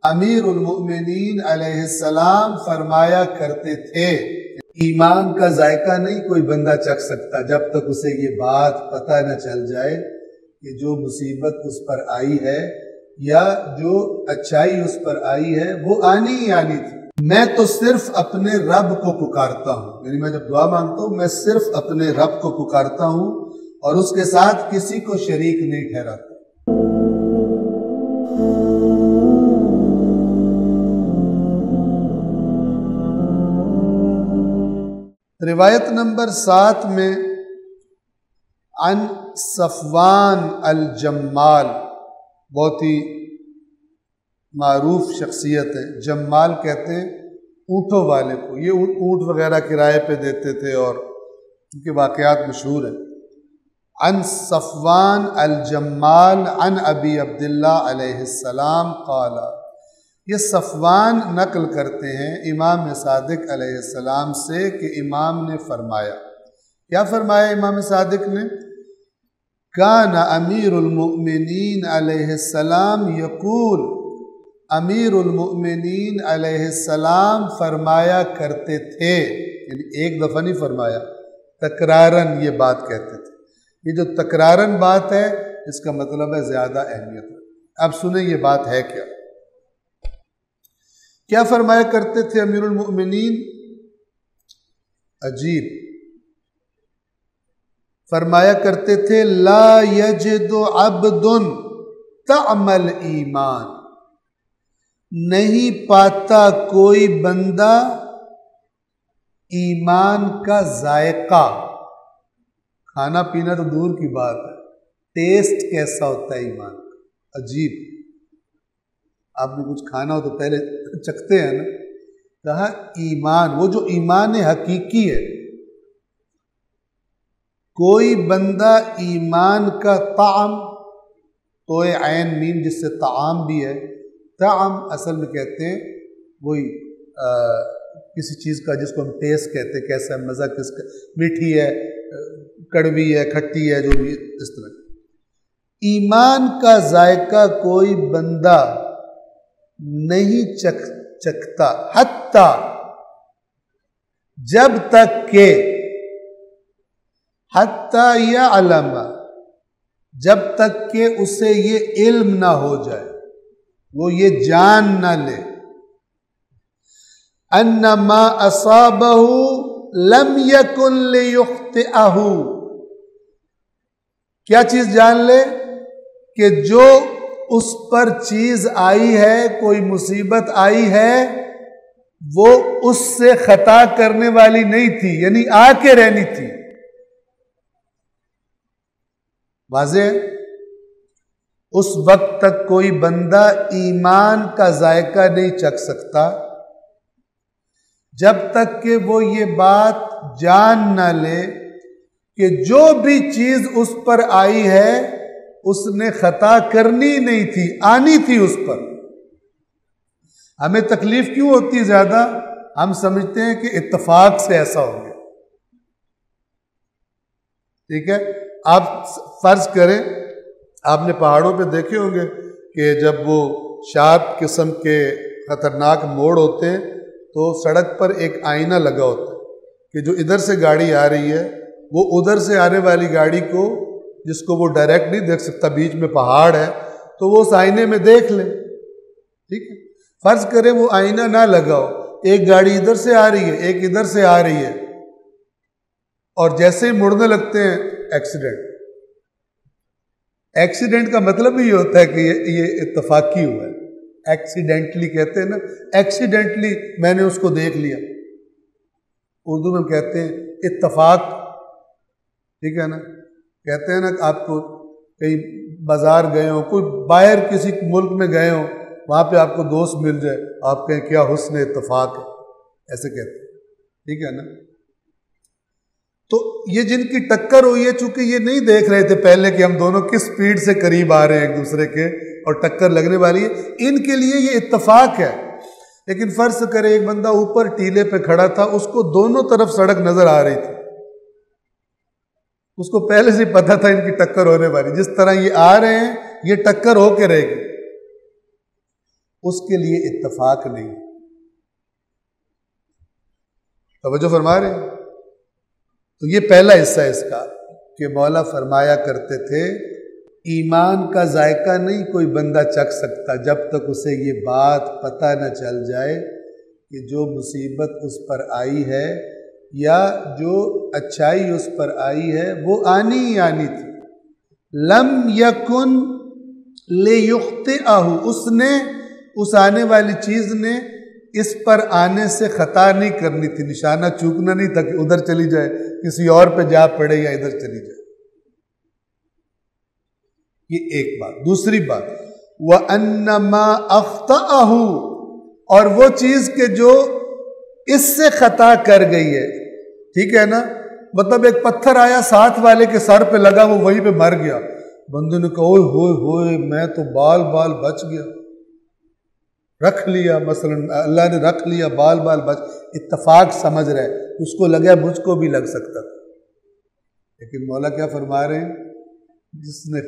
امیر المؤمنین علیہ السلام فرمایا کرتے تھے ایمان کا ذائقہ نہیں کوئی بندہ چکھ سکتا جب تک اسے یہ بات پتہ نہ چل جائے کہ جو مصیبت اس پر آئی ہے یا جو اچھائی اس پر آئی ہے وہ آنی ہی آنی تھی۔ میں تو صرف اپنے رب کو پکارتا ہوں، یعنی میں جب دعا مانگتا ہوں میں صرف اپنے رب کو پکارتا ہوں اور اس کے ساتھ کسی کو شریک نہیں ٹھہراتا۔ روایت نمبر 7 میں عن صفوان الجمال، بہت ہی معروف شخصیت ہے، جمال کہتے ہیں اونٹوں والے کو، یہ اونٹ وغیرہ کرائے پہ دیتے تھے اور ان کے واقعات مشہور ہیں۔ عن صفوان الجمال عن ابی عبداللہ علیہ السلام قال، یہ صفوان نقل کرتے ہیں امام صادق علیہ السلام سے کہ امام نے فرمایا۔ کیا فرمایا امام صادق نے؟ کان امیر المؤمنین علیہ السلام یقول، امیر المؤمنین علیہ السلام فرمایا کرتے تھے، یعنی ایک دفعہ نہیں فرمایا، تکرارن یہ بات کہتے تھے۔ یہ جو تکرارن بات ہے اس کا مطلب ہے زیادہ اہمیت ہے۔ اب سنیں یہ بات ہے کیا؟ کیا فرمایا کرتے تھے امیر المؤمنین؟ عجیب، فرمایا کرتے تھے لا یجد عبد طعم الایمان، نہیں پاتا کوئی بندہ ایمان کا ذائقہ، کھانا پینا تو دور کی بات ہے، ٹیسٹ کیسا ہوتا ہے ایمان کا؟ عجیب، آپ نے کچھ کھانا ہو تو پہلے چکھتے ہیں نا، کہا ایمان، وہ جو ایمان حقیقی ہے، کوئی بندہ ایمان کا طعم، تو عین میم جس سے طعام بھی ہے، طعم اصل میں کہتے ہیں وہی کسی چیز کا جس کو ہم ٹیسٹ کہتے ہیں، کیسا مزہ کس کا، میٹھی ہے، کڑوی ہے، کھٹی ہے، جو بھی اس طرح۔ ایمان کا ذائقہ کوئی بندہ نہیں چکھتا حتیٰ، جب تک کہ، حتیٰ یعلم، جب تک کہ اسے یہ علم نہ ہو جائے، وہ یہ جان نہ لے، ان ما اصابہ لم یکن لیخطئہ، کیا چیز جان لے؟ کہ جو اس پر چیز آئی ہے، کوئی مصیبت آئی ہے، وہ اس سے خطا کرنے والی نہیں تھی، یعنی آ کے رہنی تھی۔ واضح؟ اس وقت تک کوئی بندہ ایمان کا ذائقہ نہیں چکھ سکتا جب تک کہ وہ یہ بات جان نہ لے کہ جو بھی چیز اس پر آئی ہے اس نے خطا کرنی نہیں تھی، آنی تھی اس پر۔ ہمیں تکلیف کیوں ہوتی ہے زیادہ؟ ہم سمجھتے ہیں کہ اتفاق سے ایسا ہو گیا۔ ٹھیک ہے، آپ فرض کریں، آپ نے پہاڑوں پہ دیکھے ہوں گے کہ جب وہ شارپ قسم کے خطرناک موڑ ہوتے ہیں تو سڑک پر ایک آئینہ لگا ہوتا ہے کہ جو ادھر سے گاڑی آ رہی ہے وہ ادھر سے آنے والی گاڑی کو، جس کو وہ ڈائریکٹ نہیں دیکھ سکتا، بیچ میں پہاڑ ہے، تو وہ اس آئینے میں دیکھ لے۔ ٹھیک ہے، فرض کریں وہ آئینہ نہ لگاؤ، ایک گاڑی ادھر سے آ رہی ہے، ایک ادھر سے آ رہی ہے، اور جیسے ہی مڑنے لگتے ہیں ایکسیڈنٹ۔ ایکسیڈنٹ کا مطلب ہی ہوتا ہے کہ یہ اتفاقی ہوا ہے، ایکسیڈنٹلی کہتے ہیں نا، ایکسیڈنٹلی میں نے اس کو دیکھ لیا، اردو میں کہتے ہیں اتفاق۔ ٹھیک ہے نا، کہتے ہیں نا کہ آپ کو کہیں بازار گئے ہوں، کوئی باہر کسی ملک میں گئے ہوں، وہاں پہ آپ کو دوست مل جائے، آپ کہیں کیا حسن اتفاق ہے، ایسے کہتے ہیں۔ ٹھیک ہے نا، تو یہ جن کی ٹکر ہوئی ہے، چونکہ یہ نہیں دیکھ رہے تھے پہلے کہ ہم دونوں کس سپیڈ سے قریب آ رہے ہیں ایک دوسرے کے اور ٹکر لگنے والی ہے، ان کے لیے یہ اتفاق ہے۔ لیکن فرض کرے ایک بندہ اوپر ٹیلے پہ کھڑا تھا، اس کو دونوں طرف سڑک نظر آ رہی تھی، اس کو پہلے سے پتا تھا ان کی ٹکر ہونے والی، جس طرح یہ آ رہے ہیں یہ ٹکر ہو کے رہے گی۔ اس کے لیے اتفاق نہیں۔ توجہ فرما رہے ہیں؟ تو یہ پہلا حصہ اس کا کہ مولا فرمایا کرتے تھے ایمان کا ذائقہ نہیں کوئی بندہ چکھ سکتا جب تک اسے یہ بات پتہ نہ چل جائے کہ جو مصیبت اس پر آئی ہے یا جو اچھائی اس پر آئی ہے وہ آنی ہی آنی تھی۔ لم یکن لیخطئہ، اس نے اس آنے والی چیز نے اس پر آنے سے خطا نہیں کرنی تھی، نشانہ چوکنا نہیں تھا کہ ادھر چلی جائے، کسی اور پہ جا پڑے یا ادھر چلی جائے۔ یہ ایک بات۔ دوسری بات وَأَنَّ مَا أَخْطَأَهُ، اور وہ چیز کہ جو اس سے خطا کر گئی ہے، ٹھیک ہے نا، مطلب ایک پتھر آیا ساتھ والے کے سر پہ لگا، وہ وہیں پہ مر گیا، بندے نے کہا اوئے ہوئے ہوئے میں تو بال بچ گیا، رکھ لیا، مثلا اللہ نے رکھ لیا، بال بچ، اتفاق سمجھ رہے، اس کو لگا مجھ کو بھی لگ سکتا تھا، لیکن مولا کیا فرما رہے ہیں، جس نے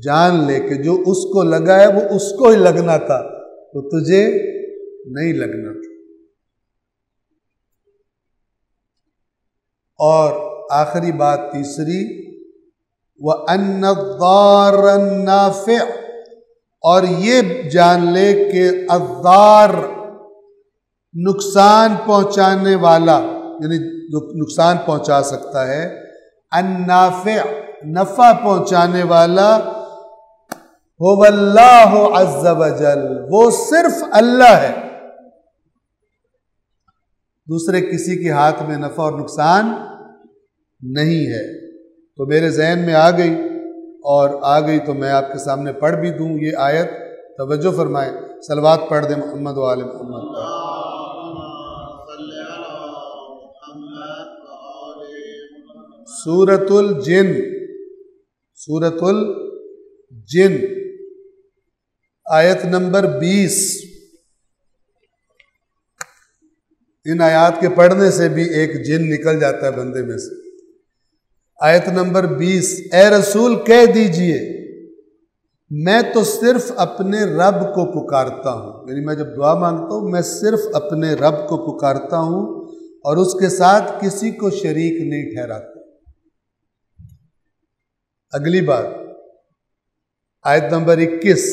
جان لے کہ جو اس کو لگا ہے وہ اس کو ہی لگنا تھا، تو تجھے نہیں لگنا تھا۔ اور آخری بات تیسری وَأَنَّ الضَّارَ النَّافِعَ، اور یہ جان لے کہ الضار نقصان پہنچانے والا، یعنی جو نقصان پہنچا سکتا ہے، النافع نفع پہنچانے والا، هو اللہ عز وجل، وہ صرف اللہ ہے، دوسرے کسی کے ہاتھ میں نفع اور نقصان نہیں ہے۔ تو میرے ذہن میں آ گئی، اور آ گئی تو میں آپ کے سامنے پڑھ بھی دوں یہ آیت، توجہ فرمائیں، صلوات پڑھ دیں محمد و آل محمد پر۔ سورۃ الجن، سورۃ الجن آیت نمبر 20۔ ان آیات کے پڑھنے سے بھی ایک جن نکل جاتا ہے بندے میں سے۔ آیت نمبر 20، اے رسول کہہ دیجئے میں تو صرف اپنے رب کو پکارتا ہوں، یعنی میں جب دعا مانگتا ہوں میں صرف اپنے رب کو پکارتا ہوں اور اس کے ساتھ کسی کو شریک نہیں ٹھہراتا۔ اگلی بات آیت نمبر 21،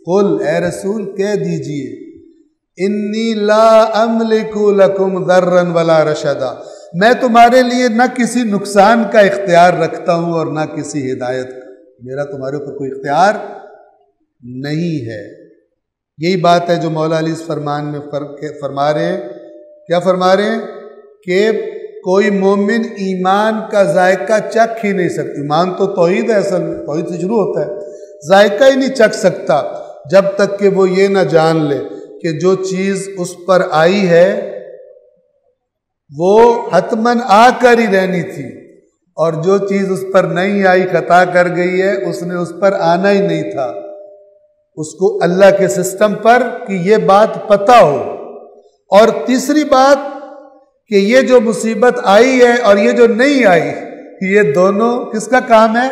قل اے رسول کہہ دیجئے انی لا املک لکم ضرا ولا رشدا، میں تمہارے لیے نہ کسی نقصان کا اختیار رکھتا ہوں اور نہ کسی ہدایت کا، میرا تمہارے اوپر کوئی اختیار نہیں ہے۔ یہی بات ہے جو مولا علی اس فرمان میں فرما رہے ہیں، کیا فرما رہے ہیں کہ کوئی مومن ایمان کا ذائقہ چکھ ہی نہیں سکتا، ایمان تو توحید ہے، اصل میں توحید سے شروع ہوتا ہے، ذائقہ ہی نہیں چکھ سکتا جب تک کہ وہ یہ نہ جان لے کہ جو چیز اس پر آئی ہے وہ حتماً آ کر ہی رہنی تھی، اور جو چیز اس پر نہیں آئی خطا کر گئی ہے اس نے اس پر آنا ہی نہیں تھا، اس کو اللہ کے سسٹم پر کہ یہ بات پتہ ہو۔ اور تیسری بات کہ یہ جو مصیبت آئی ہے اور یہ جو نہیں آئی، یہ دونوں کس کا کام ہے؟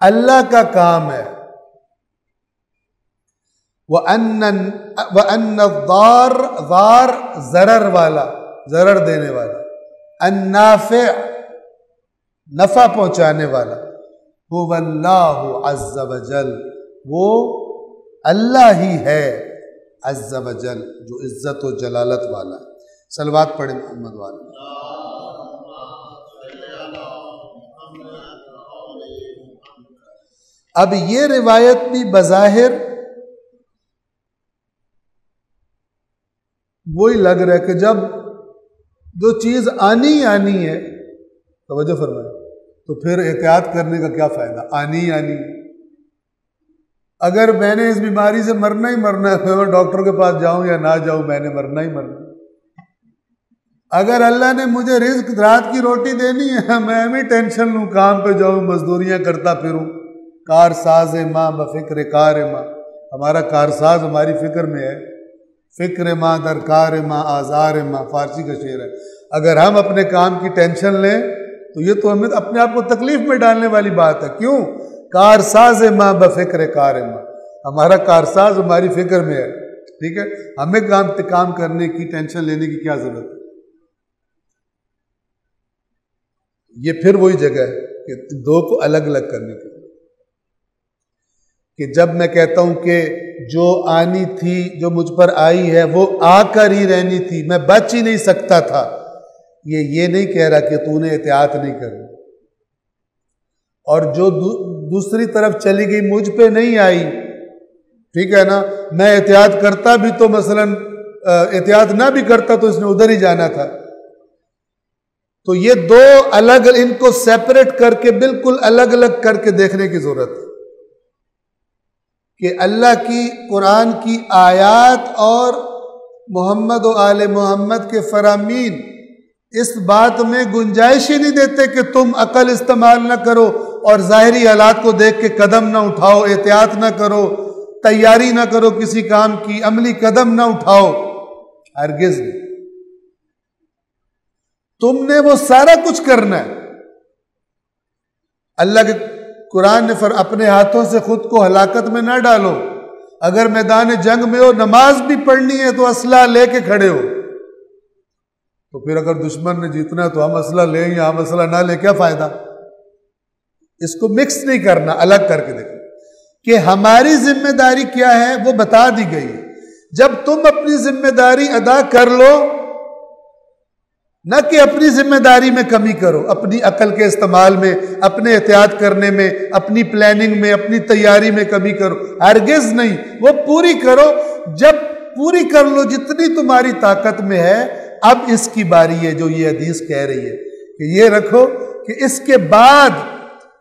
اللہ کا کام ہے۔ وَأَنَّ الضَّارَ، ضار ضرر والا، ضرر دینے والا، النافع نفع پہنچانے والا، هو اللہ عز وجل، وہ اللہ ہی ہے عز وجل جو عزت و جلالت والا ہے۔ صلوات پڑھیں محمد والے۔ اب یہ روایت بھی بظاہر وہی لگ رہا ہے کہ جب جو چیز آنی ہے، توجہ فرمائیں، تو پھر احتیاط کرنے کا کیا فائدہ؟ آنی اگر میں نے اس بیماری سے مرنا ہی مرنا ہے، پھر میں ڈاکٹر کے پاس جاؤں یا نہ جاؤں، میں نے مرنا ہی مرنا۔ اگر اللہ نے مجھے رزق رات کی روٹی دینی ہے، میں بھی ٹینشن لوں، کام پہ جاؤں، مزدوریاں کرتا پھروں۔ کار ساز ماں بفکر کار ماں، ہمارا کارساز ہماری فکر میں ہے، فکر ماں در کار ماں آزار ماں، فارسی کا شعر ہے۔ اگر ہم اپنے کام کی ٹینشن لیں تو یہ تو ہمیں اپنے آپ کو تکلیف میں ڈالنے والی بات ہے۔ کیوں؟ کار ساز ماں بفکر کار ماں، ہمارا کارساز ہماری فکر میں ہے، ٹھیک ہے، ہمیں کام کرنے کی ٹینشن لینے کی کیا ضرورت ہے؟ یہ پھر وہی جگہ ہے کہ دو کو الگ الگ کرنے کی، کہ جب میں کہتا ہوں کہ جو آنی تھی، جو مجھ پر آئی ہے، وہ آ کر ہی رہنی تھی، میں بچ ہی نہیں سکتا تھا، یہ نہیں کہہ رہا کہ تو نے احتیاط نہیں کرنی، اور جو دوسری طرف چلی گئی مجھ پہ نہیں آئی، ٹھیک ہے نا، میں احتیاط کرتا بھی تو مثلا احتیاط نہ بھی کرتا تو اس نے ادھر ہی جانا تھا۔ تو یہ دو الگ، ان کو سیپریٹ کر کے بالکل الگ الگ کر کے دیکھنے کی ضرورت ہے کہ اللہ کی قرآن کی آیات اور محمد و آل محمد کے فرامین اس بات میں گنجائش ہی نہیں دیتے کہ تم عقل استعمال نہ کرو اور ظاہری حالات کو دیکھ کے قدم نہ اٹھاؤ، احتیاط نہ کرو، تیاری نہ کرو کسی کام کی، عملی قدم نہ اٹھاؤ، ہرگز نہیں۔ تم نے وہ سارا کچھ کرنا ہے۔ اللہ کے قرآن نے اپنے ہاتھوں سے خود کو ہلاکت میں نہ ڈالو، اگر میدان جنگ میں ہو، نماز بھی پڑھنی ہے تو اسلحہ لے کے کھڑے ہو، تو پھر اگر دشمن نے جیتنا ہے تو ہم اسلحہ لیں یا ہم اسلحہ نہ لیں، کیا فائدہ؟ اس کو مکس نہیں کرنا، الگ کر کے دیکھو کہ ہماری ذمہ داری کیا ہے، وہ بتا دی گئی ہے۔ جب تم اپنی ذمہ داری ادا کر لو، نہ کہ اپنی ذمہ داری میں کمی کرو، اپنی عقل کے استعمال میں، اپنے احتیاط کرنے میں، اپنی پلاننگ میں، اپنی تیاری میں کمی کرو، ہرگز نہیں، وہ پوری کرو۔ جب پوری کر لو جتنی تمہاری طاقت میں ہے، اب اس کی باری ہے جو یہ حدیث کہہ رہی ہے کہ یہ رکھو کہ اس کے بعد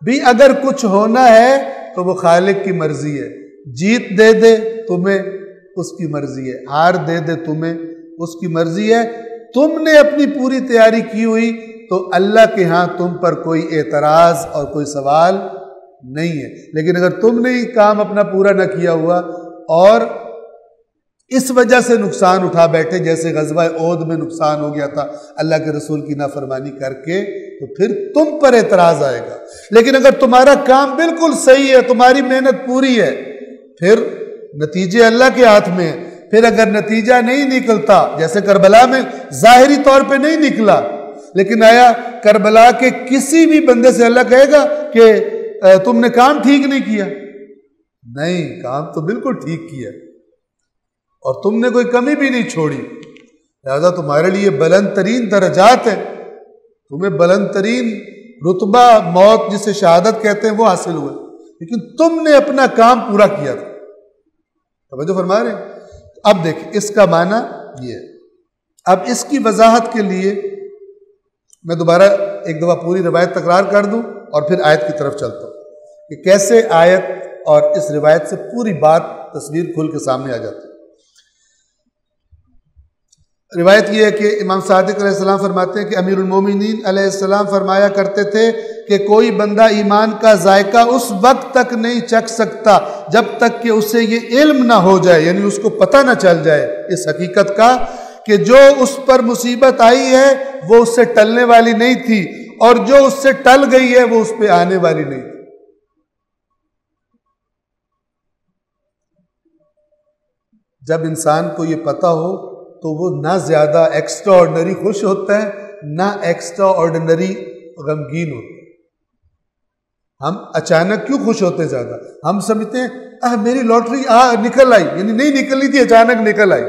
بھی اگر کچھ ہونا ہے تو وہ خالق کی مرضی ہے، جیت دے دے تمہیں اس کی مرضی ہے، ہار دے دے تمہیں اس کی مرضی ہے۔ تم نے اپنی پوری تیاری کی ہوئی تو اللہ کے ہاں تم پر کوئی اعتراض اور کوئی سوال نہیں ہے، لیکن اگر تم نے کام اپنا پورا نہ کیا ہوا اور اس وجہ سے نقصان اٹھا بیٹھے، جیسے غزوہ احد میں نقصان ہو گیا تھا اللہ کے رسول کی نافرمانی کر کے، تو پھر تم پر اعتراض آئے گا۔ لیکن اگر تمہارا کام بالکل صحیح ہے، تمہاری محنت پوری ہے، پھر نتیجے اللہ کے ہاتھ میں ہیں۔ پھر اگر نتیجہ نہیں نکلتا، جیسے کربلا میں ظاہری طور پہ نہیں نکلا، لیکن آیا کربلا کے کسی بھی بندے سے اللہ کہے گا کہ تم نے کام ٹھیک نہیں کیا؟ نہیں، کام تو بالکل ٹھیک کیا اور تم نے کوئی کمی بھی نہیں چھوڑی، لہذا تمہارے لیے بلند ترین درجات ہیں، تمہیں بلند ترین رتبہ موت جسے شہادت کہتے ہیں وہ حاصل ہوئے، لیکن تم نے اپنا کام پورا کیا تھا۔ توجہ فرما رہے ہیں؟ اب دیکھ اس کا معنی یہ ہے۔ اب اس کی وضاحت کے لیے میں دوبارہ ایک دفعہ پوری روایت تکرار کر دوں اور پھر آیت کی طرف چلتا ہوں کہ کیسے آیت اور اس روایت سے پوری بات تصویر کھل کے سامنے آ جاتی ہے۔ روایت یہ ہے کہ امام صادق علیہ السلام فرماتے ہیں کہ امیر المومنین علیہ السلام فرمایا کرتے تھے کہ کوئی بندہ ایمان کا ذائقہ اس وقت تک نہیں چکھ سکتا جب تک کہ اسے یہ علم نہ ہو جائے، یعنی اس کو پتہ نہ چل جائے اس حقیقت کا کہ جو اس پر مصیبت آئی ہے وہ اس سے ٹلنے والی نہیں تھی، اور جو اس سے ٹل گئی ہے وہ اس پہ آنے والی نہیں تھی۔ جب انسان کو یہ پتہ ہو تو وہ نہ زیادہ ایکسٹرا آرڈنری خوش ہوتا ہے، نہ ایکسٹرا آرڈنری غمگین ہوتا ہے۔ ہم اچانک کیوں خوش ہوتے ہیں زیادہ؟ ہم سمجھتے ہیں میری لاٹری نکل آئی، یعنی نہیں نکلی تھی، اچانک نکل آئی۔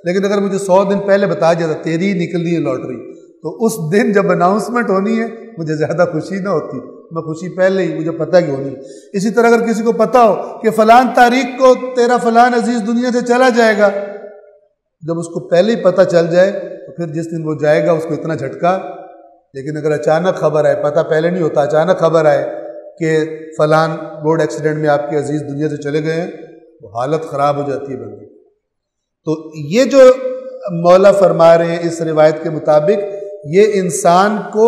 لیکن اگر مجھے 100 دن پہلے بتا دیا تھا تیری نکلی ہے لاٹری، تو اس دن جب اناؤنسمنٹ ہونی ہے مجھے زیادہ خوشی نہ ہوتی، میں خوشی پہلے ہی مجھے پتہ کہ ہونی۔ اسی طرح اگر کسی کو پتہ ہو کہ فلان تاریخ کو تیرا فلان عزیز دنیا سے چلا جائے گا، جب اس کو پہلے ہی پتہ چل جائے تو پھر جس دن وہ جائے گا اس کو اتنا جھٹکا۔ لیکن اگر اچانک خبر آئے، پتہ پہلے نہیں ہوتا، اچانک خبر آئے کہ فلان روڈ ایکسیڈنٹ میں آپ کے عزیز دنیا سے چلے گئے ہیں، تو حالت خراب ہو جاتی ہے بندے۔ تو یہ جو مولا فرما رہے ہیں اس روایت کے مطابق، یہ انسان کو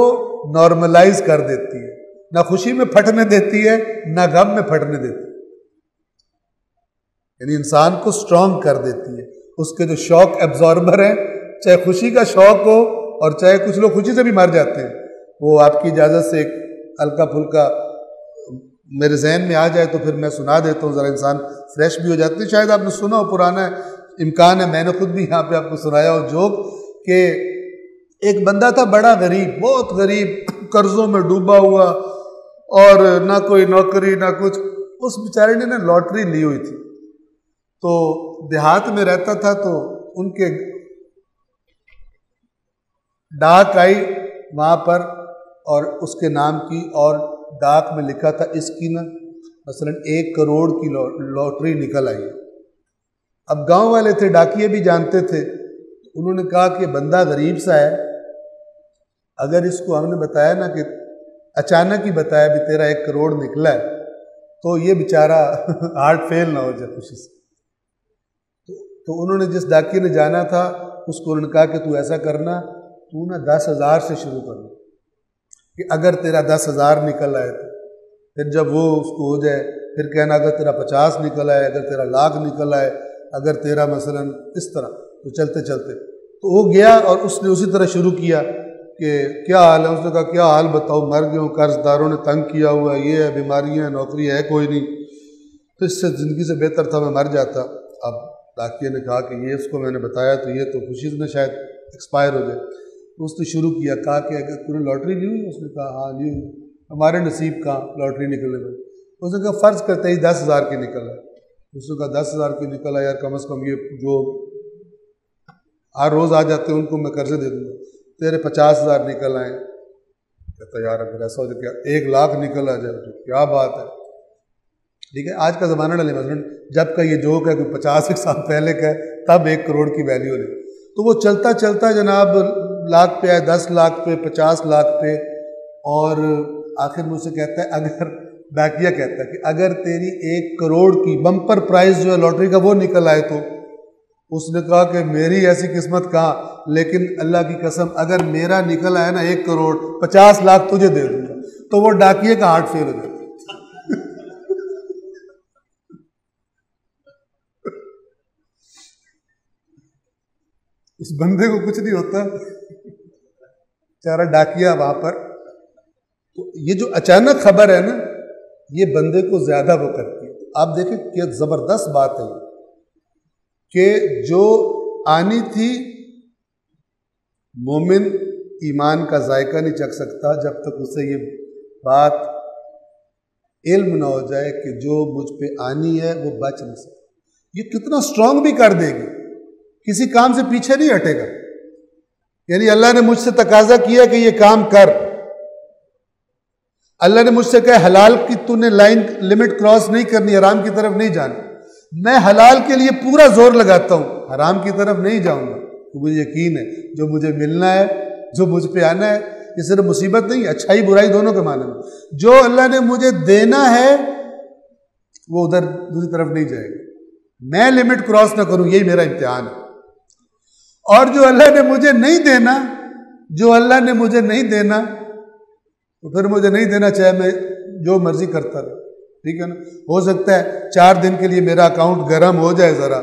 نارملائز کر دیتی ہے، نہ خوشی میں پھٹنے دیتی ہے نہ غم میں پھٹنے دیتی ہے، یعنی انسان کو سٹرونگ کر دیتی ہے۔ اس کے جو شوق ایبزاربر ہیں، چاہے خوشی کا شوق ہو اور چاہے کچھ لوگ خوشی سے بھی مر جاتے ہیں، وہ آپ کی اجازت سے ایک ہلکا پھلکا میرے ذہن میں آ جائے تو پھر میں سنا دیتا ہوں، ذرا انسان فریش بھی ہو جاتی ہے. شاید آپ نے سنا ہو، پرانا ہے، امکان ہے میں نے خود بھی یہاں پہ آپ کو سنایا ہو جوک کہ ایک بندہ تھا بڑا غریب، بہت غریب، قرضوں میں ڈوبا ہوا اور نہ کوئی نوکری نہ کچھ. اس بیچارے نے لاٹری لی ہوئی تھی، تو دیہات میں رہتا تھا، تو ان کے ڈاک آئی وہاں پر اور اس کے نام کی، اور ڈاک میں لکھا تھا اس کی نا مثلا 1 کروڑ کی لاٹری نکل آئی. اب گاؤں والے تھے، ڈاکیے بھی جانتے تھے، انہوں نے کہا کہ بندہ غریب سا ہے، اگر اس کو ہم نے بتایا نا کہ اچانک ہی بتایا بھی تیرا 1 کروڑ نکلا ہے، تو یہ بیچارہ ہارٹ فیل نہ ہو جائے خوشی سے. تو انہوں نے جس ڈاکیے نے جانا تھا اس کو انہوں نے کہا کہ تو ایسا کرنا، تو نا 10,000 سے شروع کرنا، کہ اگر تیرا 10,000 نکل آئے تو پھر جب وہ اس کو ہو جائے پھر کہنا اگر تیرا 50 نکل آئے، اگر تیرا 1,00,000 نکل آئے، اگر تیرا مثلا اس طرح. تو چلتے چلتے تو وہ گیا اور اس نے اسی طرح شروع کیا کہ کیا حال ہے. اس نے کہا کیا حال بتاؤ، مر گیا ہوں، قرض داروں نے تنگ کیا ہوا ہے، یہ ہے، بیماریاں ہیں، نوکری ہے کوئی نہیں، تو اس سے زندگی سے بہتر تھا میں مر جاتا. اب ڈاکیے نے کہا کہ یہ اس کو میں نے بتایا تو یہ تو خوشی میں شاید ایکسپائر ہو جائے. تو اس نے شروع کیا، کہا کہ اگر تم نے لاٹری لی ہوئی؟ اس نے کہا ہاں لی ہوئی. ہمارے نصیب کہاں لاٹری نکلنے میں. اس نے کہا فرض کرتے ہی 10,000 کی نکل آئے. اس نے کہا 10,000 کی نکل آئے، یار کم از کم یہ جو ہر روز آ جاتے ہیں ان کو میں قرضے دے دوں گا. تیرے 50,000 نکل آئیں. کہتا یار اگر ایسا ہو جائے کہ 1,00,000 نکل آ جائے تو کیا بات ہے. ٹھیک ہے، آج کا زمانہ نہ لے، مثلاً جب کا یہ جوک ہے کوئی 50 سال پہلے کا ہے، تب 1 کروڑ کی ویلیو لے. تو وہ چلتا چلتا جناب 1,00,000 پہ آئے، 10,00,000 پہ، 50,00,000 پہ، اور آخر مجھ سے کہتا ہے اگر ڈاکیہ کہتا ہے کہ اگر تیری 1 کروڑ کی بمپر پرائز جو ہے لاٹری کا وہ نکل آئے تو. اس نے کہا کہ میری ایسی قسمت کہاں، لیکن اللہ کی قسم اگر میرا نکل آیا نا 1 کروڑ 50,00,000 تجھے دے دوں گا. تو وہ ڈاکیے کا ہارٹ فیل ہو جاتا. اس بندے کو کچھ نہیں ہوتا، بیچارہ ڈاکیا وہاں پر. تو یہ جو اچانک خبر ہے نا، یہ بندے کو زیادہ وہ کرتی ہے. آپ دیکھیں کہ زبردست بات ہے کہ جو آنی تھی، مومن ایمان کا ذائقہ نہیں چکھ سکتا جب تک اسے یہ بات علم نہ ہو جائے کہ جو مجھ پہ آنی ہے وہ بچ نہیں سکتا. یہ کتنا سٹرونگ بھی کر دے گی، کسی کام سے پیچھے نہیں ہٹے گا. یعنی اللہ نے مجھ سے تقاضا کیا کہ یہ کام کر، اللہ نے مجھ سے کہا حلال کی تو نے لائن لمٹ کراس نہیں کرنی، حرام کی طرف نہیں جانا. میں حلال کے لیے پورا زور لگاتا ہوں، حرام کی طرف نہیں جاؤں گا. تو مجھے یقین ہے جو مجھے ملنا ہے، جو مجھ پہ آنا ہے، یہ صرف مصیبت نہیں، اچھائی برائی دونوں کے معنی میں. جو اللہ نے مجھے دینا ہے وہ ادھر دوسری طرف نہیں جائے گا. میں لمٹ کراس نہ کروں، یہی میرا امتحان ہے. اور جو اللہ نے مجھے نہیں دینا، جو اللہ نے مجھے نہیں دینا، تو پھر مجھے نہیں دینا، چاہے میں جو مرضی کرتا رہا. ٹھیک ہے نا. ہو سکتا ہے 4 دن کے لیے میرا اکاؤنٹ گرم ہو جائے ذرا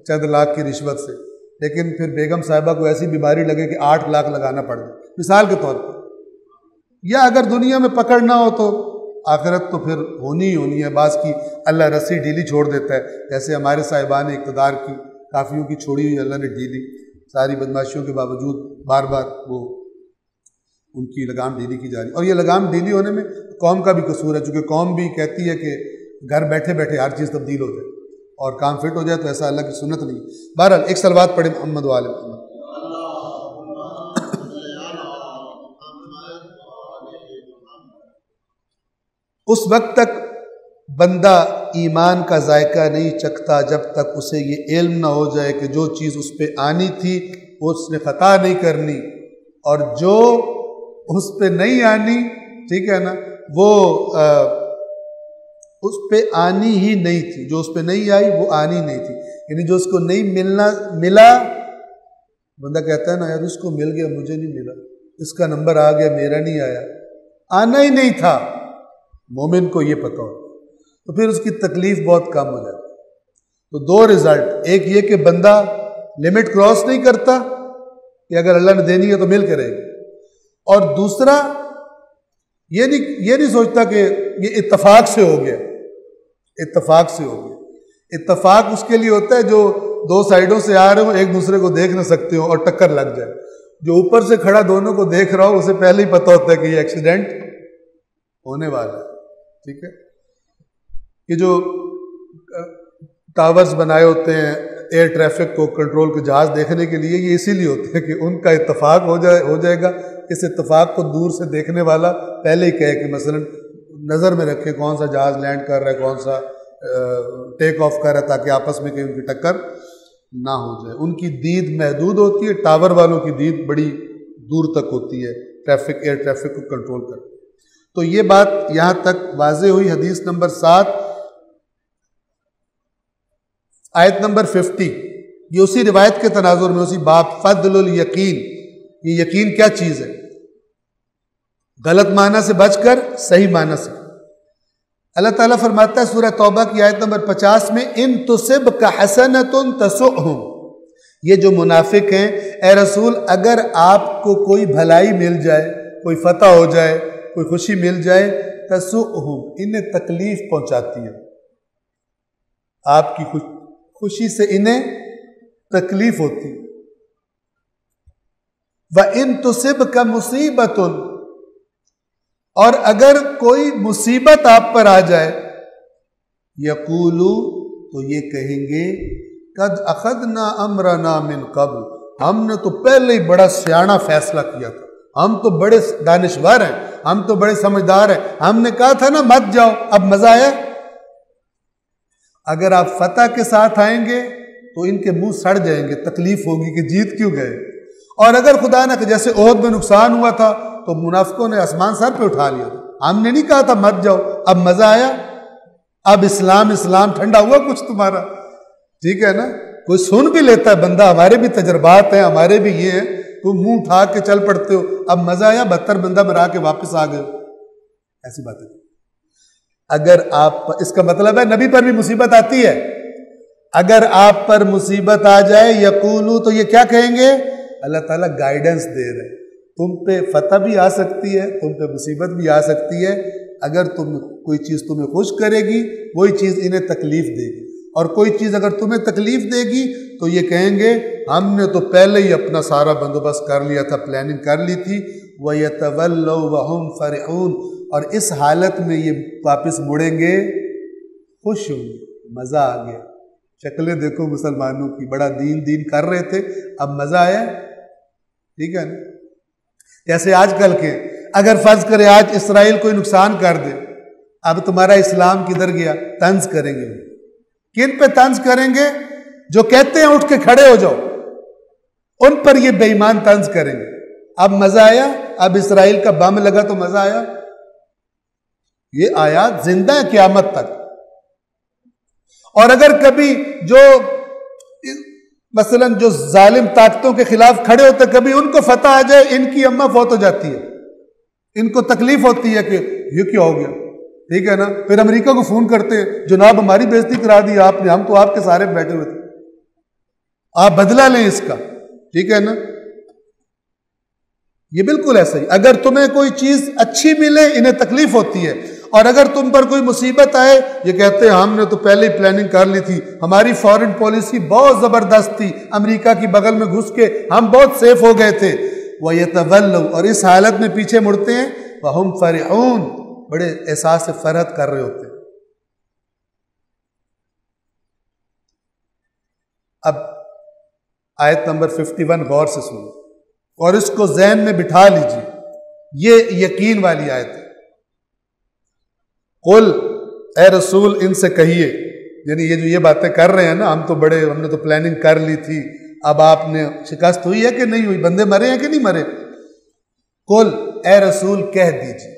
چند لاکھ کی رشوت سے، لیکن پھر بیگم صاحبہ کو ایسی بیماری لگے کہ 8 لاکھ لگانا پڑ جائے مثال کے طور پر. یا اگر دنیا میں پکڑ نہ ہو تو آخرت تو پھر ہونی ہی ہونی ہے. بعض کی اللہ رسی ڈھیلی چھوڑ دیتا ہے، جیسے ہمارے صاحبان اقتدار کی کافیوں کی چھوڑی ہوئی اللہ نے ڈھیلی، ساری بدماشیوں کے باوجود بار بار وہ ان کی لگام ڈھیلی کی جا رہی. اور یہ لگام ڈھیلی ہونے میں قوم کا بھی قصور ہے، چونکہ قوم بھی کہتی ہے کہ گھر بیٹھے بیٹھے ہر چیز تبدیل ہو جائے اور کام فٹ ہو جائے، تو ایسا اللہ کی سنت نہیں. بہرحال ایک صلوات پڑھیں محمد وآل محمد. اس وقت تک بندہ ایمان کا ذائقہ نہیں چکھتا جب تک اسے یہ علم نہ ہو جائے کہ جو چیز اس پہ آنی تھی وہ اس نے خطا نہیں کرنی، اور جو اس پہ نہیں آنی، ٹھیک ہے نا، وہ اس پہ آنی ہی نہیں تھی. جو اس پہ نہیں آئی وہ آنی نہیں تھی. یعنی جو اس کو نہیں ملا، بندہ کہتا ہے نا یار اس کو مل گیا مجھے نہیں ملا، اس کا نمبر آ گیا میرا نہیں آیا، آنا ہی نہیں تھا. مومن کو یہ پتہ ہو تو پھر اس کی تکلیف بہت کم ہو جاتی. تو 2 رزلٹ، ایک یہ کہ بندہ لمٹ کراس نہیں کرتا کہ اگر اللہ نے دینی ہے تو مل کے رہے گی، اور دوسرا یہ نہیں سوچتا کہ یہ اتفاق سے ہو گیا، اتفاق سے ہو گیا۔ اتفاق اس کے لیے ہوتا ہے جو دو سائڈوں سے آ رہے ہوں، ایک دوسرے کو دیکھ نہ سکتے ہو اور ٹکر لگ جائے۔ جو اوپر سے کھڑا دونوں کو دیکھ رہا ہو اسے پہلے ہی پتہ ہوتا ہے کہ یہ ایکسیڈنٹ ہونے والا ہے، ٹھیک ہے۔ یہ جو ٹاورز بنائے ہوتے ہیں ایئر ٹریفک کو کنٹرول کے جہاز دیکھنے کے لیے، یہ اسی لیے ہوتے ہیں کہ ان کا اتفاق ہو جائے گا۔ اس اتفاق کو دور سے دیکھنے والا پہلے ہی کہے کہ مثلا نظر میں رکھے کون سا جہاز لینڈ کر رہا ہے، کون سا ٹیک آف کر رہا ہے، تاکہ آپس میں کہیں ان کی ٹکر نہ ہو جائے۔ ان کی دید محدود ہوتی ہے، ٹاور والوں کی دید بڑی دور تک ہوتی ہے، ایئر ٹریفک کو کنٹرول کر۔ تو یہ بات یہاں تک واضح ہوئی۔ حدیث نمبر 7 آیت نمبر 50، یہ اسی روایت کے تناظر میں، اسی باب فضل الیقین، یہ یقین کیا چیز ہے، غلط معنی سے بچ کر صحیح معنی سے۔ اللہ تعالیٰ فرماتا ہے سورہ توبہ کی آیت نمبر 50 میں، ان تصبک حسنۃ تسؤہم، یہ جو منافق ہیں اے رسول اگر آپ کو کوئی بھلائی مل جائے، کوئی فتح ہو جائے، کوئی خوشی مل جائے، تسؤہم، انہیں تکلیف پہنچاتی ہے، آپ کی خوشی سے انہیں تکلیف ہوتی ہے۔ وَإِن تُصِبْكَ مُصِيبَةٌ، اور اگر کوئی مصیبت آپ پر آ جائے، یقولو، تو یہ کہیں گے قد اخذنا امرنا من قبل، ہم نے تو پہلے ہی بڑا سیاںہ فیصلہ کیا تھا، ہم تو بڑے دانشور ہیں، ہم تو بڑے سمجھدار ہیں، ہم نے کہا تھا نا مت جاؤ، اب مزہ آیا۔ اگر آپ فتح کے ساتھ آئیں گے تو ان کے منہ سڑ جائیں گے، تکلیف ہوگی کہ جیت کیوں گئے۔ اور اگر خدا نہ کہ جیسے احد میں نقصان ہوا تھا تو منافقوں نے آسمان سر پہ اٹھا لیا تھا، ہم نے نہیں کہا تھا مت جاؤ، اب مزہ آیا، اب اسلام ٹھنڈا ہوا کچھ تمہارا، ٹھیک ہے نا۔ کوئی سن بھی لیتا ہے بندہ، ہمارے بھی تجربات ہیں، ہمارے بھی یہ ہیں، تم منہ اٹھا کے چل پڑتے ہو، اب مزہ آیا، 72 بندہ مرا کے واپس آ گئے، ایسی بات ہے۔ اگر آپ، اس کا مطلب ہے نبی پر بھی مصیبت آتی ہے، اگر آپ پر مصیبت آ جائے یقولو، تو یہ کیا کہیں گے، اللہ تعالیٰ گائیڈنس دے رہے ہیں، تم پہ فتح بھی آ سکتی ہے، تم پہ مصیبت بھی آ سکتی ہے، اگر کوئی چیز تمہیں خوش کرے گی وہی چیز انہیں تکلیف دے گی، اور کوئی چیز اگر تمہیں تکلیف دے گی تو یہ کہیں گے ہم نے تو پہلے ہی اپنا سارا بندوبست کر لیا تھا، پلاننگ کر لی تھی۔ وَيَتَوَلَّوْا وَهُمْ فَرِحُونَ، اور اس حالت میں یہ واپس مڑیں گے خوش ہوں گے، مزہ آ گیا۔ شکلیں دیکھو مسلمانوں کی، بڑا دین کر رہے تھے، اب مزہ آیا، ٹھیک ہے نا۔ جیسے آج کل کے، اگر فرض کرے آج اسرائیل کوئی نقصان کر دے، اب تمہارا اسلام کدھر گیا، طنز کریں گے۔ کن پہ طنز کریں گے؟ جو کہتے ہیں اٹھ کے کھڑے ہو جاؤ، ان پر یہ بے ایمان طنز کریں گے۔ اب مزہ آیا، اب اسرائیل کا بم لگا تو مزہ آیا۔ یہ آیات زندہ ہے قیامت تک۔ اور اگر کبھی جو مثلا جو ظالم طاقتوں کے خلاف کھڑے ہوتے، کبھی ان کو فتح آ جائے، ان کی اماں فوت ہو جاتی ہے، ان کو تکلیف ہوتی ہے کہ یہ کیا ہو گیا، ٹھیک ہے نا، پھر امریکہ کو فون کرتے ہیں جناب ہماری بےزتی کرا دی آپ نے، ہم تو آپ کے سارے بیٹھے ہوئے تھے، آپ بدلہ لیں اس کا، ٹھیک ہے نا۔ یہ بالکل ایسا ہی، اگر تمہیں کوئی چیز اچھی ملے انہیں تکلیف ہوتی ہے، اور اگر تم پر کوئی مصیبت آئے یہ کہتے ہیں ہم نے تو پہلے ہی پلاننگ کر لی تھی، ہماری فارن پالیسی بہت زبردست تھی، امریکہ کی بغل میں گھس کے ہم بہت سیف ہو گئے تھے۔ وَيَتَوَلَّوْا، اور اس حالت میں پیچھے مڑتے ہیں، وَهُمْ فَرِحُونَ، بڑے احساس فرحت کر رہے ہوتے ہیں۔ اب آیت نمبر 51 غور سے سنو اور اس کو ذہن میں بٹھا لیجیے، یہ یقین والی آیت ہے۔ قل، اے رسول ان سے کہیے، یعنی یہ جو یہ باتیں کر رہے ہیں نا، ہم نے تو پلاننگ کر لی تھی، اب آپ نے شکست ہوئی ہے کہ نہیں ہوئی، بندے مرے ہیں کہ نہیں مرے۔ قل، اے رسول کہہ دیجیے،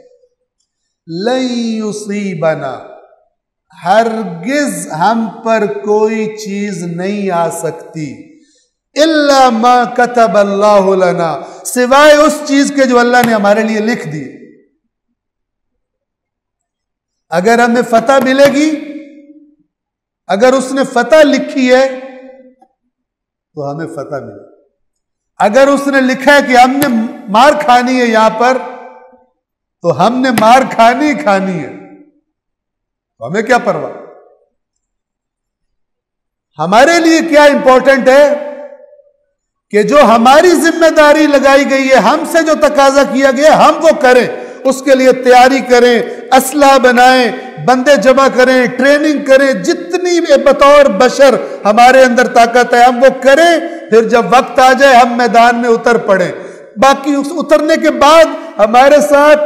لن یصیبنا، ہرگز ہم پر کوئی چیز نہیں آ سکتی، الا ما کتب اللہ لنا، سوائے اس چیز کے جو اللہ نے ہمارے لیے لکھ دی۔ اگر ہمیں فتح ملے گی، اگر اس نے فتح لکھی ہے تو ہمیں فتح ملے، اگر اس نے لکھا ہے کہ ہم نے مار کھانی ہے یہاں پر تو ہم نے مار کھانی ہے، تو ہمیں کیا پرواہ. ہمارے لیے کیا امپورٹنٹ ہے کہ جو ہماری ذمہ داری لگائی گئی ہے، ہم سے جو تقاضا کیا گیا ہم وہ کریں، اس کے لیے تیاری کریں، اسلحہ بنائیں، بندے جمع کریں، ٹریننگ کریں، جتنی بطور بشر ہمارے اندر طاقت ہے ہم وہ کریں. پھر جب وقت آ جائے ہم میدان میں اتر پڑیں. باقی اس اترنے کے بعد ہمارے ساتھ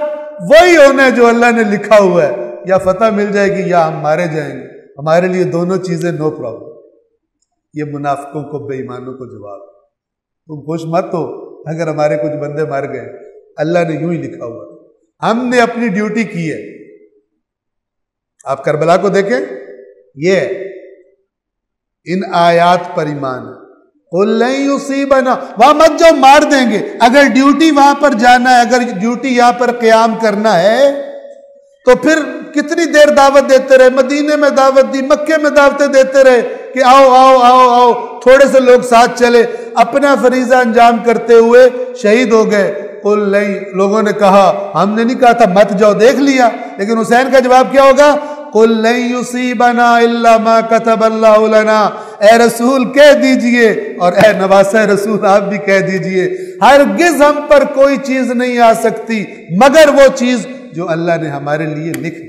وہی ہونا ہے جو اللہ نے لکھا ہوا ہے، یا فتح مل جائے گی یا ہم مارے جائیں گے. ہمارے لیے دونوں چیزیں نو پرابلم. یہ منافقوں کو، بے ایمانوں کو جواب. تم خوش مت ہو اگر ہمارے کچھ بندے مر گئے، اللہ نے یوں ہی لکھا ہوا، ہم نے اپنی ڈیوٹی کی ہے. آپ کربلا کو دیکھیں، یہ ان آیات پر ایمان ہے. قُلْ لَن يُصِيبَنَا، وہاں مت جو مار دیں گے. اگر ڈیوٹی وہاں پر جانا ہے، اگر ڈیوٹی یہاں پر قیام کرنا ہے تو پھر کتنی دیر دعوت دیتے رہے. مدینے میں دعوت دی، مکے میں دعوتیں دیتے رہے کہ آؤ آؤ آؤ آؤ. تھوڑے سے لوگ ساتھ چلے، اپنا فریضہ انجام کرتے ہوئے شہید ہو گئے. قُلْ لَن، لوگوں نے کہا، ہم نے نہیں کہا تھا مت جاؤ، دیکھ لیا. لیکن حسین کا جواب کیا ہوگا؟ قُلْ لَن يُصِيبَنَا إِلَّا مَا كَتَبَ اللَّهُ لَنَا. اے رسول کہہ دیجئے، اور اے نواسہ رسول آپ بھی کہہ دیجئے، ہرگز ہم پر کوئی چیز نہیں آ سکتی مگر وہ چیز جو اللہ نے ہمارے لیے لکھ دی.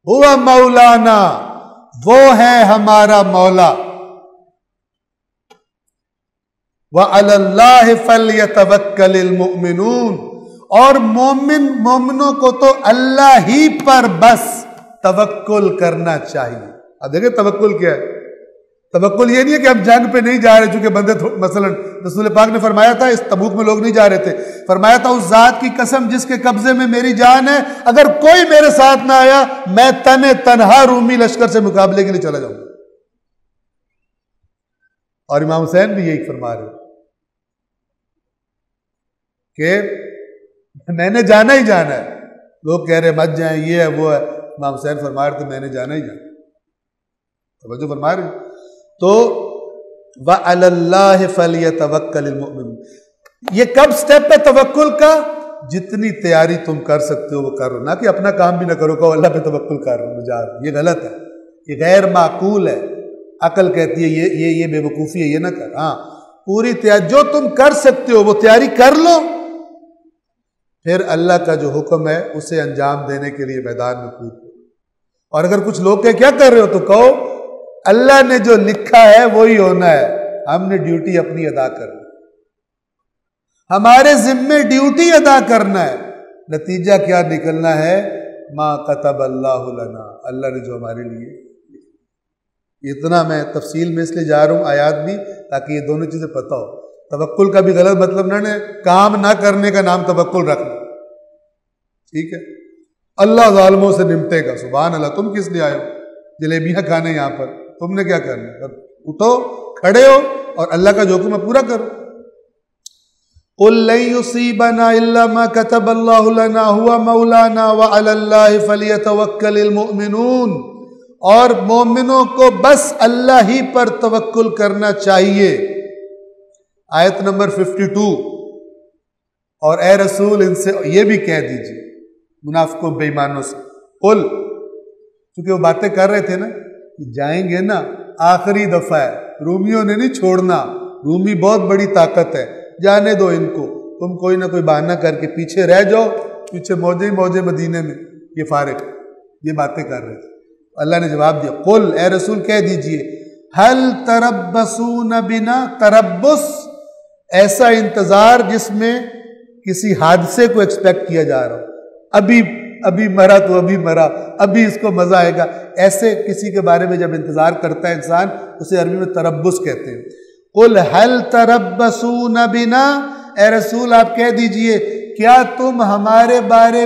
هُوَ مولانا، وہ ہے ہمارا مولا. وَعَلَى اللَّهِ فَلْيَتَوَكَّلِ الْمُؤْمِنُونَ، اور مومنوں کو تو اللہ ہی پر بس توکل کرنا چاہیے. اب دیکھیں توکل کیا ہے. توکل یہ نہیں ہے کہ ہم جنگ پہ نہیں جا رہے، چونکہ بندے مثلا رسول پاک نے فرمایا تھا، اس تبوک میں لوگ نہیں جا رہے تھے، فرمایا تھا اس ذات کی قسم جس کے قبضے میں میری جان ہے، اگر کوئی میرے ساتھ نہ آیا میں تنہا رومی لشکر سے مقابلے کے لیے چلا جاؤں گا. اور امام حسین بھی یہی فرما رہے کہ میں نے جانا ہی جانا ہے. لوگ کہہ رہے مت جائیں، یہ ہے وہ ہے. امام حسین فرما رہے تھے میں نے جانا ہی جانا. توجہ فرما رہے. تو وَعَلَى اللَّهِ فَلْيَتَوَكَّلِ الْمُؤْمِنُونَ، یہ کب سٹیپ ہے توکل کا؟ جتنی تیاری تم کر سکتے ہو وہ کرو، نہ کہ اپنا کام بھی نہ کرو کہ اللہ پہ توکل کر رہا ہوں جا رہا ہوں. یہ غلط ہے، یہ غیر معقول ہے. عقل کہتی ہے یہ بے وقوفی ہے، یہ نہ کر. ہاں پوری تیاری جو تم کر سکتے ہو وہ تیاری کر لو، پھر اللہ کا جو حکم ہے اسے انجام دینے کے لیے میدان میں کود. اور اگر کچھ لوگ کیا کر رہے ہو تو کہو اللہ نے جو لکھا ہے وہی ہونا ہے، ہم نے ڈیوٹی اپنی ادا کرنی، ہمارے ذمے ڈیوٹی ادا کرنا ہے. نتیجہ کیا نکلنا ہے؟ ما کتب اللہ لنا، اللہ نے جو ہمارے لیے. اتنا میں تفصیل میں اس لیے جا رہا ہوں آیات بھی تاکہ یہ دونوں چیزیں پتہ ہو. توکل کا بھی غلط مطلب نہ کام نہ کرنے کا نام توکل رکھنا. ٹھیک ہے، اللہ ظالموں سے نمٹے گا. سبحان اللہ، تم کس لیے آئے ہو جلیبیاں کھانے یہاں پر؟ تم نے کیا کرنا؟ اٹھو، کھڑے ہو اور اللہ کا جو حکم ہے پورا کرو. قُلْ لَن يُصِيبَنَا إِلَّا مَا كَتَبَ اللَّهُ لَنَا هُوَ مَوْلَانَا وَعَلَى اللَّهِ فَلْيَتَوَكَّلِ الْمُؤْمِنُونَ، اور مومنوں کو بس اللہ ہی پر توکل کرنا چاہیے. آیت نمبر 52. اور اے رسول ان سے یہ بھی کہہ دیجئے منافقوں بے ایمانوں سے، قل، چونکہ وہ باتیں کر رہے تھے نا کہ جائیں گے نا آخری دفعہ ہے، رومیوں نے نہیں چھوڑنا، رومی بہت بڑی طاقت ہے، جانے دو ان کو، تم کوئی نہ کوئی بہانہ کر کے پیچھے رہ جاؤ، پیچھے موجے موجے مدینے میں یہ فارغ. یہ باتیں کر رہے تھے. اللہ نے جواب دیا، قل، اے رسول کہہ دیجئے، هل تربصون بنا، تربص ایسا انتظار جس میں کسی حادثے کو ایکسپیکٹ کیا جا رہا ہو، ابھی مرا تو ابھی مرا، ابھی اس کو مزہ آئے گا، ایسے کسی کے بارے میں جب انتظار کرتا ہے انسان اسے عربی میں تربص کہتے ہیں. قل هل تربصون بنا، اے رسول آپ کہہ دیجئے کیا تم ہمارے بارے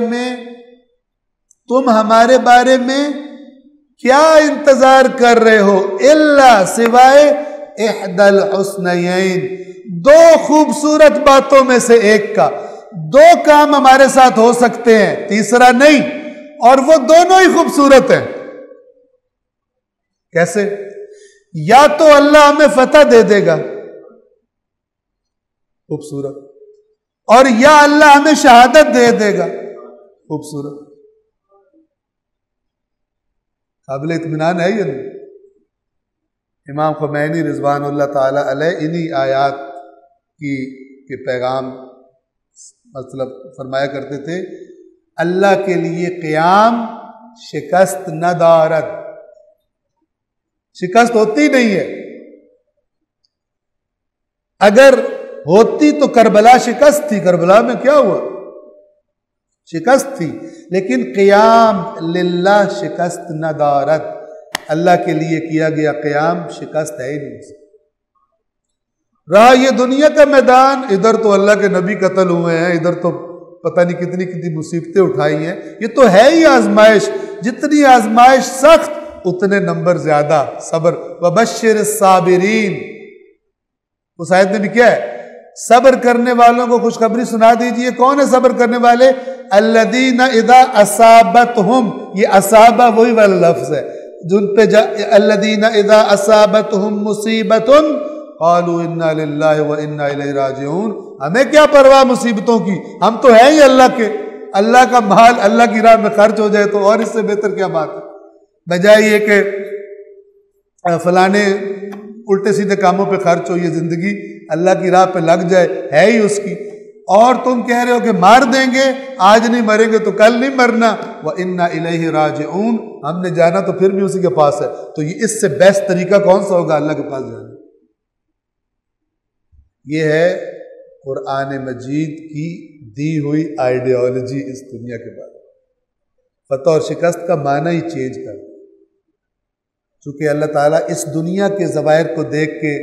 میں کیا انتظار کر رہے ہو؟ الا، سوائے احدى الحسنیین، دو خوبصورت باتوں میں سے ایک کا. دو کام ہمارے ساتھ ہو سکتے ہیں، تیسرا نہیں، اور وہ دونوں ہی خوبصورت ہیں. کیسے؟ یا تو اللہ ہمیں فتح دے دے گا، خوبصورت، اور یا اللہ ہمیں شہادت دے دے گا، خوبصورت. قابل اطمینان ہے یا نہیں؟ امام خمینی رضوان اللہ تعالیٰ علیہ انہی آیات کے پیغام مطلب فرمایا کرتے تھے، اللہ کے لیے قیام شکست نہ دارد، شکست ہوتی نہیں ہے، اگر ہوتی تو کربلا شکست تھی، کربلا میں کیا ہوا؟ شکست تھی، لیکن قیام للہ شکست نہ دارد، اللہ کے لیے کیا گیا قیام شکست ہے ہی نہیں۔ رہا یہ دنیا کا میدان، ادھر تو اللہ کے نبی قتل ہوئے ہیں، ادھر تو پتہ نہیں کتنی کتنی مصیبتیں اٹھائی ہیں، یہ تو ہے ہی آزمائش، جتنی آزمائش سخت اتنے نمبر زیادہ صبر۔ وبشر الصابرین، اس آیت میں بھی کیا ہے؟ صبر کرنے والوں کو خوشخبری سنا دیجئے۔ کون ہے صبر کرنے والے؟ الذین اذا اصابتہم، یہ اصابہ وہی والا لفظ ہے جن پہ الذین اذا اصابتہم مصیبت قالوا انا للہ وانا الیہ راجعون، ہمیں کیا پرواہ مصیبتوں کی، ہم تو ہیں ہی اللہ کے، اللہ کا مال اللہ کی راہ میں خرچ ہو جائے تو اور اس سے بہتر کیا بات ہے، بجائے یہ کہ فلانے الٹے سیدھے کاموں پہ خرچ ہو، یہ زندگی اللہ کی راہ پہ لگ جائے، ہے ہی اس کی، اور تم کہہ رہے ہو کہ مار دیں گے، آج نہیں مریں گے تو کل نہیں مرنا، وَإِنَّا إِلَيْهِ رَاجِعُونَ، ہم نے جانا تو پھر بھی اسی کے پاس ہے، تو یہ اس سے بیسٹ طریقہ کون سا ہوگا اللہ کے پاس جانا؟ یہ ہے قرآن مجید کی دی ہوئی آئیڈیالوجی اس دنیا کے بارے میں۔ فتح اور شکست کا معنی ہی چینج کر، چونکہ اللہ تعالیٰ اس دنیا کے ظواہر کو دیکھ کے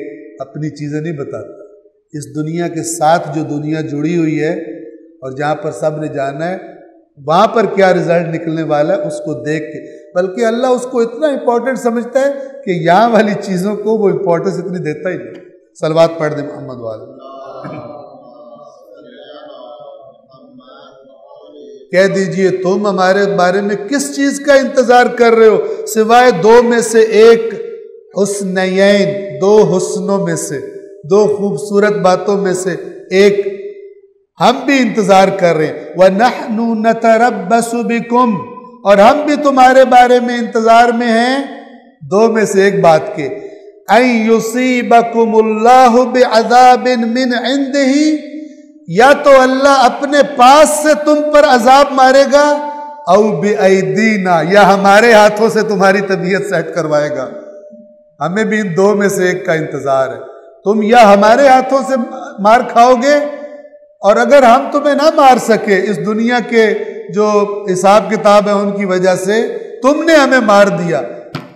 اپنی چیزیں نہیں بتاتا، اس دنیا کے ساتھ جو دنیا جڑی ہوئی ہے اور جہاں پر سب نے جانا ہے وہاں پر کیا رزلٹ نکلنے والا ہے اس کو دیکھ کے، بلکہ اللہ اس کو اتنا امپورٹنٹ سمجھتا ہے کہ یہاں والی چیزوں کو وہ امپورٹنس اتنی دیتا ہی نہیں۔ صلوات پڑھ دیں محمد والے۔ کہہ دیجئے تم ہمارے بارے میں کس چیز کا انتظار کر رہے ہو سوائے دو میں سے ایک، حسنین، دو حسنوں میں سے، دو خوبصورت باتوں میں سے ایک، ہم بھی انتظار کر رہے ہیں۔ وَنَحْنُ نَتَرَبَّصُ بِكُمْ، اور ہم بھی تمہارے بارے میں انتظار میں ہیں دو میں سے ایک بات کے، أَن يُصِيبَكُمُ اللَّهُ بِعَذَابٍ مِّنْ عِنْدِهِ، یا تو اللہ اپنے پاس سے تم پر عذاب مارے گا، او بِأَيْدِينَا، یا ہمارے ہاتھوں سے تمہاری طبیعت سیٹ کروائے گا۔ ہمیں بھی ان دو میں سے ایک کا انتظار ہے، تم یا ہمارے ہاتھوں سے مار کھاؤ گے، اور اگر ہم تمہیں نہ مار سکے اس دنیا کے جو حساب کتاب ہے ان کی وجہ سے تم نے ہمیں مار دیا،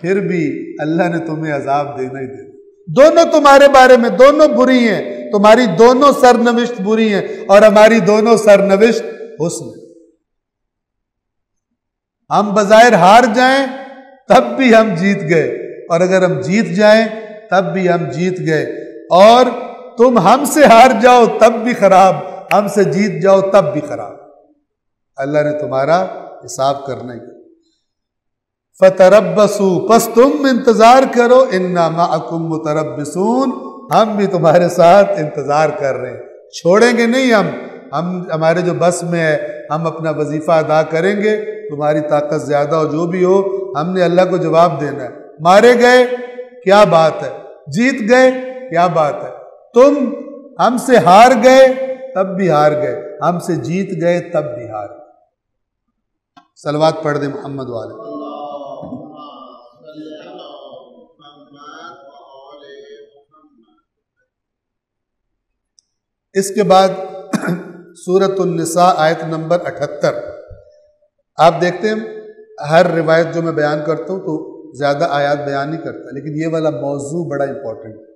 پھر بھی اللہ نے تمہیں عذاب دینا ہی دینا۔ دونوں تمہارے بارے میں دونوں بری ہیں، تمہاری دونوں سرنوشت بری ہیں اور ہماری دونوں سرنوشت حسن ہے۔ ہم بظاہر ہار جائیں تب بھی ہم جیت گئے، اور اگر ہم جیت جائیں تب بھی ہم جیت گئے، اور تم ہم سے ہار جاؤ تب بھی خراب، ہم سے جیت جاؤ تب بھی خراب، اللہ نے تمہارا حساب کرنا ہی۔ فَتَرَبَّصُوا، پس تم انتظار کرو، اِنَّا مَعَكُمْ مُتَرَبِّصُونَ، ہم بھی تمہارے ساتھ انتظار کر رہے ہیں، چھوڑیں گے نہیں ہم ہمارے جو بس میں ہے ہم اپنا وظیفہ ادا کریں گے، تمہاری طاقت زیادہ ہو جو بھی ہو ہم نے اللہ کو جواب دینا ہے۔ مارے گئے کیا بات ہے، جیت گئے کیا بات ہے، تم ہم سے ہار گئے تب بھی ہار گئے، ہم سے جیت گئے تب بھی ہار گئے۔ صلوات پڑھ دیں محمد والے۔ اس کے بعد سورۃ النساء آیت نمبر 78۔ آپ دیکھتے ہیں ہر روایت جو میں بیان کرتا ہوں تو زیادہ آیات بیان نہیں کرتا، لیکن یہ والا موضوع بڑا امپورٹنٹ ہے،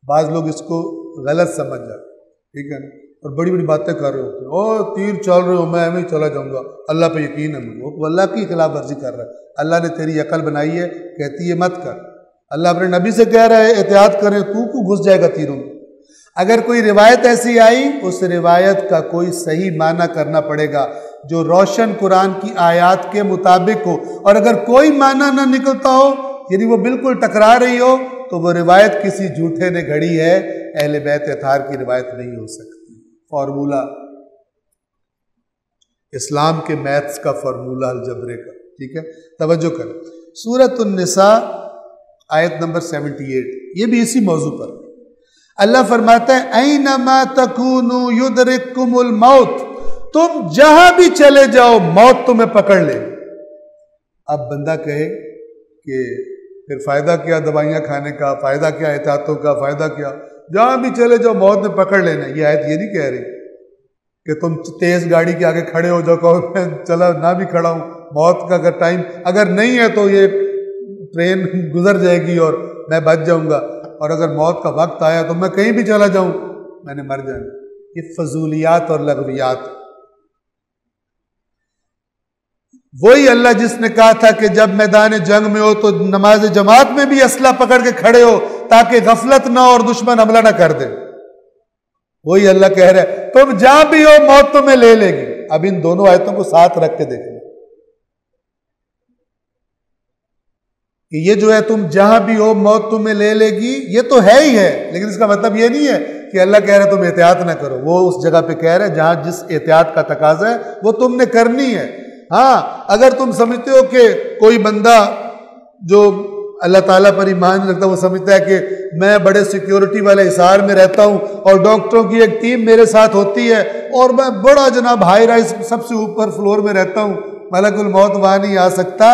بعض لوگ اس کو غلط سمجھ جاتے ہیں، ٹھیک ہے نا، اور بڑی بڑی باتیں کر رہے ہوتے ہیں، او تیر چل رہے ہو، میں ہی چلا جاؤں گا، اللہ پہ یقین ہے مجھے، وہ اللہ کی خلاف ورزی کر رہا ہے، اللہ نے تیری عقل بنائی ہے، کہتی ہے مت کر، اللہ اپنے نبی سے کہہ رہا ہے احتیاط کریں، تو کیوں گھس جائے گا تیروں میں؟ اگر کوئی روایت ایسی آئی اس روایت کا کوئی صحیح معنی کرنا پڑے گا جو روشن قرآن کی آیات کے مطابق ہو، اور اگر کوئی معنی نہ نکلتا ہو یعنی وہ بالکل ٹکرا رہی ہو تو وہ روایت کسی جھوٹے نے گھڑی ہے، اہل بیت اطہار کی روایت نہیں ہو سکتی۔ فارمولہ اسلام کے میتھس کا فارمولہ الجبرے کا، ٹھیک ہے، توجہ کریں، سورۃ النساء آیت نمبر 78، یہ بھی اسی موضوع پر اللہ فرماتا ہے اینما تکونوا یدرککم الموت، تم جہاں بھی چلے جاؤ موت تمہیں پکڑ لے۔ اب بندہ کہے کہ پھر فائدہ کیا دوائیاں کھانے کا، فائدہ کیا احتیاطوں کا، فائدہ کیا، جہاں بھی چلے جاؤ موت نے پکڑ لینا۔ یہ آیت یہ نہیں کہہ رہی کہ تم تیز گاڑی کے آگے کھڑے ہو جاؤ، کہو میں چلا نہ بھی کھڑا ہوں، موت کا اگر ٹائم اگر نہیں ہے تو یہ ٹرین گزر جائے گی اور میں بچ جاؤں گا، اور اگر موت کا وقت آیا تو میں کہیں بھی چلا جاؤں میں نے مر جانا۔ یہ فضولیات اور لغویات۔ وہی اللہ جس نے کہا تھا کہ جب میدان جنگ میں ہو تو نماز جماعت میں بھی اسلحہ پکڑ کے کھڑے ہو تاکہ غفلت نہ اور دشمن حملہ نہ کر دے، وہی اللہ کہہ رہا ہے تم جہاں بھی ہو موت تمہیں لے لے گی۔ اب ان دونوں آیتوں کو ساتھ رکھ کے دیکھیں کہ یہ جو ہے تم جہاں بھی ہو موت تمہیں لے لے گی، یہ تو ہے ہی ہے، لیکن اس کا مطلب یہ نہیں ہے کہ اللہ کہہ رہا ہے تم احتیاط نہ کرو۔ وہ اس جگہ پہ کہہ رہا ہے جہاں جس احتیاط کا تقاضا ہے وہ تم نے کرنی ہے۔ ہاں اگر تم سمجھتے ہو کہ کوئی بندہ جو اللہ تعالیٰ پر ایمان نہیں رکھتا وہ سمجھتا ہے کہ میں بڑے سیکیورٹی والے حصار میں رہتا ہوں اور ڈاکٹروں کی ایک ٹیم میرے ساتھ ہوتی ہے اور میں بڑا جناب ہائی رائز سب سے اوپر فلور میں رہتا ہوں، ملک الموت وہاں نہیں آ سکتا،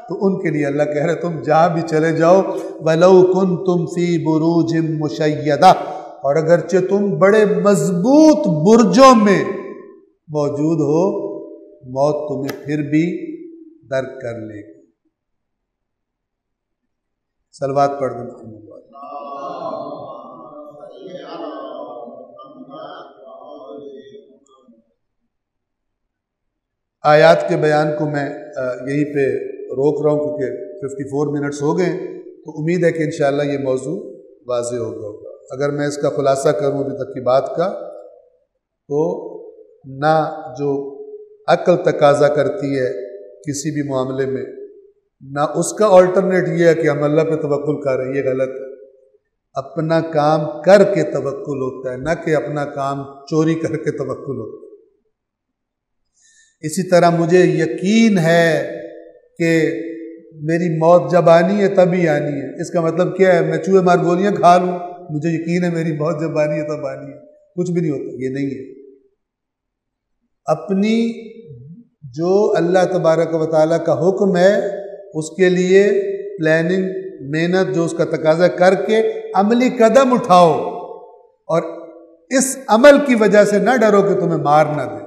تو ان کے لیے اللہ کہہ رہے تم جہاں بھی چلے جاؤ وَلَوْ كُنْتُمْ فِي بُرُوجٍ مُشَيَّدَةٍ، اور اگرچہ تم بڑے مضبوط برجوں میں موجود ہو موت تمہیں پھر بھی درک کر لے گی۔ صلوات پڑھ دیں محمد۔ آیات کے بیان کو میں یہیں پہ روک رہا ہوں کیونکہ 54 منٹس ہو گئے، تو امید ہے کہ انشاءاللہ یہ موضوع واضح ہو گیا ہوگا۔ اگر میں اس کا خلاصہ کروں ابھی تک کی بات کا، تو نہ جو عقل تقاضا کرتی ہے کسی بھی معاملے میں، نہ اس کا آلٹرنیٹ یہ ہے کہ ہم اللہ پہ توکل کر رہے ہیں، یہ غلط ہے۔ اپنا کام کر کے توکل ہوتا ہے، نہ کہ اپنا کام چوری کر کے توکل ہوتا ہے۔ اسی طرح مجھے یقین ہے کہ میری موت جب آنی ہے تب ہی آنی ہے، اس کا مطلب کیا ہے میں چوہے مار گولیاں کھا لوں مجھے یقین ہے میری موت جب آنی ہے تب آنی ہے، کچھ بھی نہیں ہوتا، یہ نہیں ہے۔ اپنی جو اللہ تبارک و تعالیٰ کا حکم ہے اس کے لیے پلاننگ، محنت جو اس کا تقاضا کر کے عملی قدم اٹھاؤ، اور اس عمل کی وجہ سے نہ ڈرو کہ تمہیں مار نہ دے۔